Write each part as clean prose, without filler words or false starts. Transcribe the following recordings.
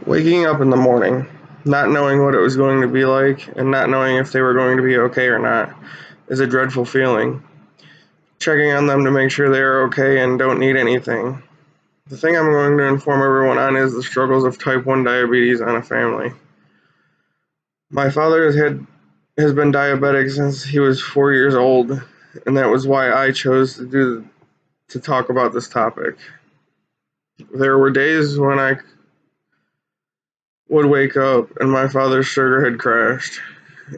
Waking up in the morning, not knowing what it was going to be like, and not knowing if they were going to be okay or not, is a dreadful feeling. Checking on them to make sure they are okay and don't need anything. The thing I'm going to inform everyone on is the struggles of type 1 diabetes on a family. My father has been diabetic since he was 4 years old, and that was why I chose to talk about this topic. There were days when I would wake up and my father's sugar had crashed,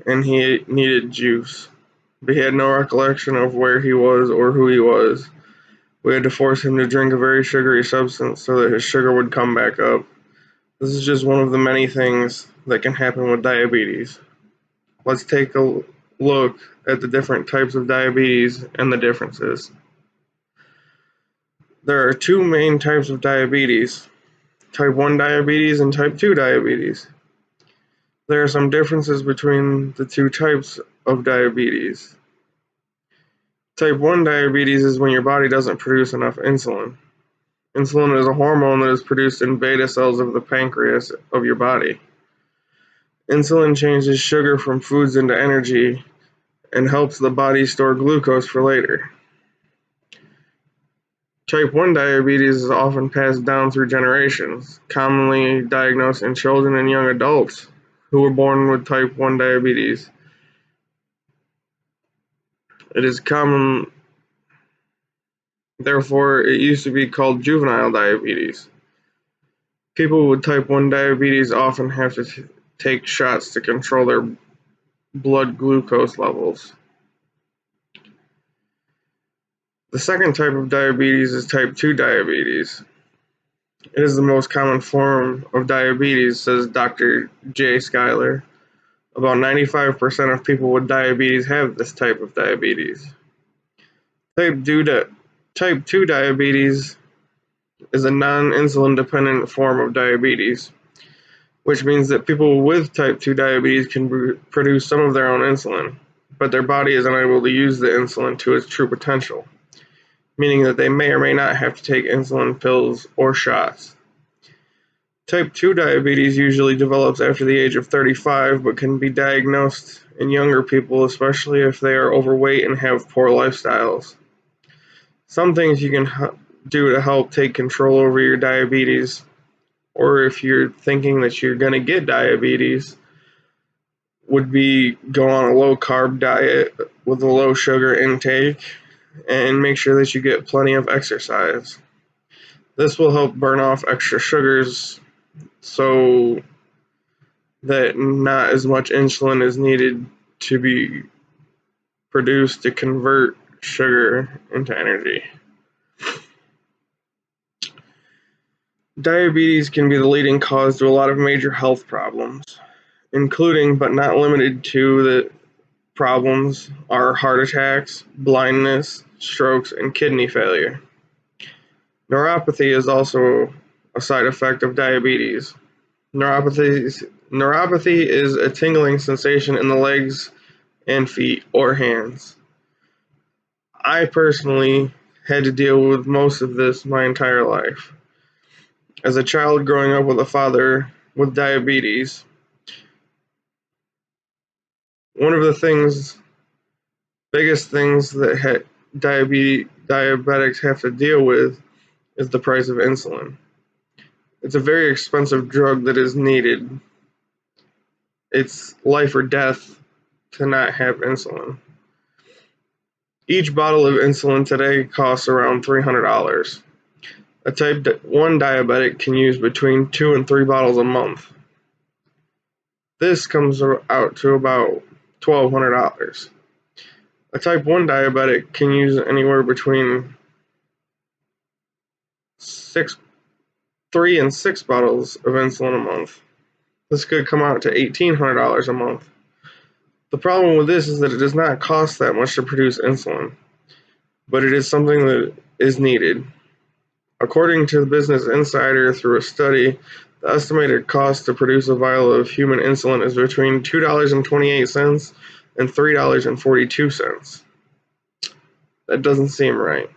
and he needed juice, but he had no recollection of where he was or who he was. We had to force him to drink a very sugary substance so that his sugar would come back up. This is just one of the many things that can happen with diabetes. Let's take a look at the different types of diabetes and the differences. There are two main types of diabetes: type 1 diabetes and type 2 diabetes. There are some differences between the two types of diabetes. Type 1 diabetes is when your body doesn't produce enough insulin. Insulin is a hormone that is produced in beta cells of the pancreas of your body. Insulin changes sugar from foods into energy and helps the body store glucose for later. Type 1 diabetes is often passed down through generations, commonly diagnosed in children and young adults who were born with type 1 diabetes. It is common, therefore, it used to be called juvenile diabetes. People with type 1 diabetes often have to take shots to control their blood glucose levels. The second type of diabetes is type 2 diabetes. It is the most common form of diabetes, says Dr. Jay Schuyler. About 95% of people with diabetes have this type of diabetes. Type 2 diabetes is a non-insulin dependent form of diabetes, which means that people with type 2 diabetes can produce some of their own insulin, but their body is unable to use the insulin to its true potential, meaning that they may or may not have to take insulin pills or shots. Type 2 diabetes usually develops after the age of 35, but can be diagnosed in younger people, especially if they are overweight and have poor lifestyles. Some things you can do to help take control over your diabetes, or if you're thinking that you're going to get diabetes, would be go on a low carb diet with a low sugar intake and make sure that you get plenty of exercise. This will help burn off extra sugars so that not as much insulin is needed to be produced to convert sugar into energy. Diabetes can be the leading cause to a lot of major health problems, including but not limited to the problems are heart attacks, blindness, strokes, and kidney failure. Neuropathy is also a side effect of diabetes. Neuropathy is a tingling sensation in the legs and feet or hands. I personally had to deal with most of this my entire life. As a child growing up with a father with diabetes, one of the biggest things that diabetics have to deal with is the price of insulin. It's a very expensive drug that is needed. It's life or death to not have insulin. Each bottle of insulin today costs around $300. A type 1 diabetic can use between 2 and 3 bottles a month. This comes out to about $1,200. A type 1 diabetic can use anywhere between 3 and 6 bottles of insulin a month. This could come out to $1,800 a month. The problem with this is that it does not cost that much to produce insulin, but it is something that is needed. According to the Business Insider, through a study, the estimated cost to produce a vial of human insulin is between $2.28 and $3.42. That doesn't seem right.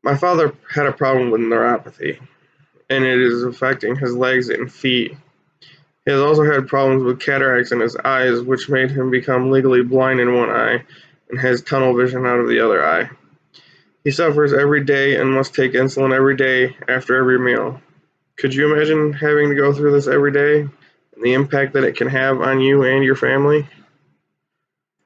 My father had a problem with neuropathy, and it is affecting his legs and feet. He has also had problems with cataracts in his eyes, which made him become legally blind in one eye and has tunnel vision out of the other eye. He suffers every day and must take insulin every day after every meal. Could you imagine having to go through this every day and the impact that it can have on you and your family?